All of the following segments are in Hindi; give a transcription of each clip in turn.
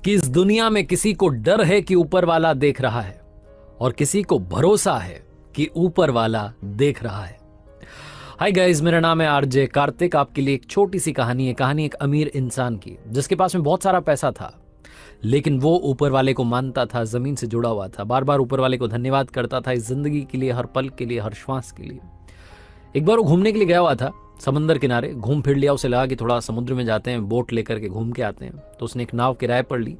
कि इस दुनिया में किसी को डर है कि ऊपर वाला देख रहा है और किसी को भरोसा है कि ऊपर वाला देख रहा है। हाय गाइस, मेरा नाम है आरजे कार्तिक। आपके लिए एक छोटी सी कहानी है। कहानी एक अमीर इंसान की जिसके पास में बहुत सारा पैसा था, लेकिन वो ऊपर वाले को मानता था, जमीन से जुड़ा हुआ था, बार बार ऊपर वाले को धन्यवाद करता था इस जिंदगी के लिए, हर पल के लिए, हर श्वास के लिए। एक बार वो घूमने के लिए गया हुआ था समंदर किनारे, घूम फिर लिया, उसे लगा कि थोड़ा समुद्र में जाते हैं, बोट लेकर के घूम के आते हैं। तो उसने एक नाव किराए पर ली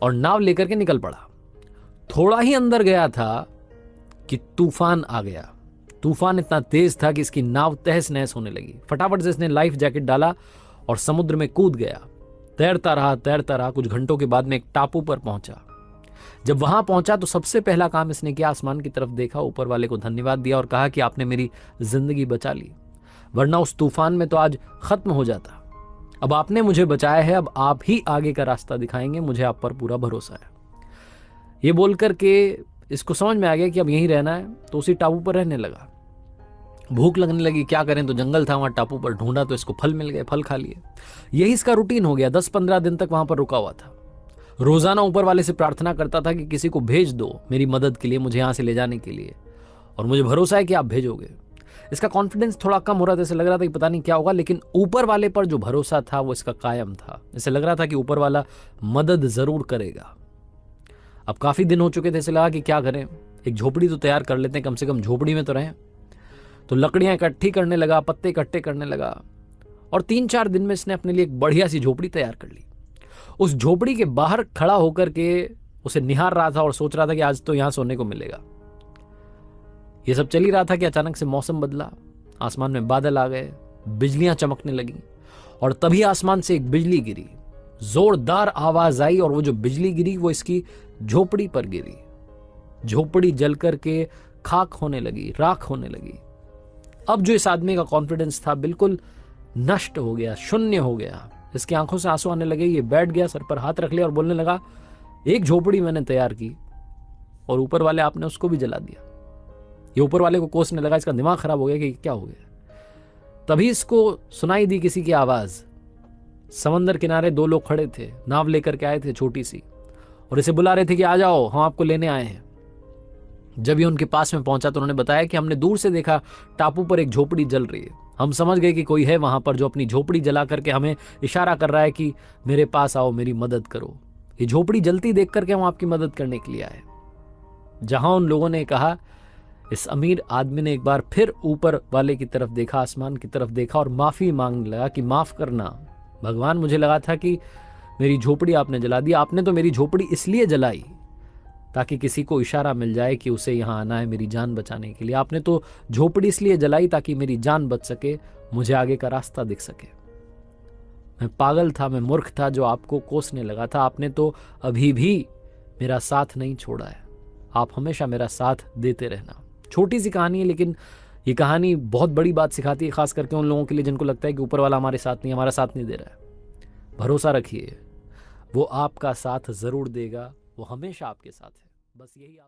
और नाव लेकर के निकल पड़ा। थोड़ा ही अंदर गया था कि तूफान आ गया। तूफान इतना तेज था कि इसकी नाव तहस नहस होने लगी। फटाफट से इसने लाइफ जैकेट डाला और समुद्र में कूद गया। तैरता रहा, कुछ घंटों के बाद में एक टापू पर पहुंचा। जब वहां पहुंचा तो सबसे पहला काम इसने किया, आसमान की तरफ देखा, ऊपर वाले को धन्यवाद दिया और कहा कि आपने मेरी जिंदगी बचा ली, वरना उस तूफान में तो आज खत्म हो जाता। अब आपने मुझे बचाया है, अब आप ही आगे का रास्ता दिखाएंगे, मुझे आप पर पूरा भरोसा है। ये बोल करके इसको समझ में आ गया कि अब यहीं रहना है, तो उसी टापू पर रहने लगा। भूख लगने लगी, क्या करें, तो जंगल था वहां टापू पर, ढूंढा तो इसको फल मिल गए, फल खा लिए। यही इसका रूटीन हो गया। 10-15 दिन तक वहां पर रुका हुआ था। रोजाना ऊपर वाले से प्रार्थना करता था कि किसी को भेज दो मेरी मदद के लिए, मुझे यहां से ले जाने के लिए, और मुझे भरोसा है कि आप भेजोगे। इसका कॉन्फिडेंस थोड़ा कम हो रहा था, इसे लग रहा था कि पता नहीं क्या होगा, लेकिन ऊपर वाले पर जो भरोसा था वो इसका कायम था। इसे लग रहा था कि ऊपर वाला मदद जरूर करेगा। अब काफी दिन हो चुके थे, इसे लगा कि क्या करें, एक झोपड़ी तो तैयार कर लेते हैं, कम से कम झोपड़ी में तो रहें। तो लकड़ियां इकट्ठी करने लगा, पत्ते इकट्ठे करने लगा, और 3-4 दिन में इसने अपने लिए एक बढ़िया सी झोपड़ी तैयार कर ली। उस झोपड़ी के बाहर खड़ा होकर के उसे निहार रहा था और सोच रहा था कि आज तो यहां सोने को मिलेगा। यह सब चल ही रहा था कि अचानक से मौसम बदला, आसमान में बादल आ गए, बिजलियां चमकने लगी, और तभी आसमान से एक बिजली गिरी। जोरदार आवाज आई और वो जो बिजली गिरी वो इसकी झोपड़ी पर गिरी। झोपड़ी जल करके खाक होने लगी, राख होने लगी। अब जो इस आदमी का कॉन्फिडेंस था बिल्कुल नष्ट हो गया, शून्य हो गया। इसकी आंखों से आंसू आने लगे। ये बैठ गया, सर पर हाथ रख लिया और बोलने लगा, एक झोपड़ी मैंने तैयार की और ऊपर वाले आपने उसको भी जला दिया। ये ऊपर वाले को कोसने लगा, इसका दिमाग खराब हो गया कि क्या हो गया। तभी इसको सुनाई दी किसी की आवाज। समंदर किनारे 2 लोग खड़े थे, नाव लेकर के आए थे छोटी सी, और इसे बुला रहे थे कि आ जाओ, हम आपको लेने आए हैं। जब ये उनके पास में पहुंचा तो उन्होंने बताया कि हमने दूर से देखा टापू पर एक झोपड़ी जल रही है। हम समझ गए कि कोई है वहां पर जो अपनी झोपड़ी जला करके हमें इशारा कर रहा है कि मेरे पास आओ, मेरी मदद करो। ये झोपड़ी जलती देख करके हम आपकी मदद करने के लिए आए। जहां उन लोगों ने कहा, इस अमीर आदमी ने एक बार फिर ऊपर वाले की तरफ देखा, आसमान की तरफ देखा और माफी मांगने लगा कि माफ करना भगवान, मुझे लगा था कि मेरी झोपड़ी आपने जला दी। आपने तो मेरी झोपड़ी इसलिए जलाई ताकि किसी को इशारा मिल जाए कि उसे यहां आना है मेरी जान बचाने के लिए। आपने तो झोपड़ी इसलिए जलाई ताकि मेरी जान बच सके, मुझे आगे का रास्ता दिख सके। मैं पागल था, मैं मूर्ख था जो आपको कोसने लगा था। आपने तो अभी भी मेरा साथ नहीं छोड़ा है। आप हमेशा मेरा साथ देते रहना। छोटी सी कहानी है, लेकिन ये कहानी बहुत बड़ी बात सिखाती है, खास करके उन लोगों के लिए जिनको लगता है कि ऊपर वाला हमारे साथ नहीं, हमारा साथ नहीं दे रहा है। भरोसा रखिए, वो आपका साथ जरूर देगा, वो हमेशा आपके साथ है। बस यही आप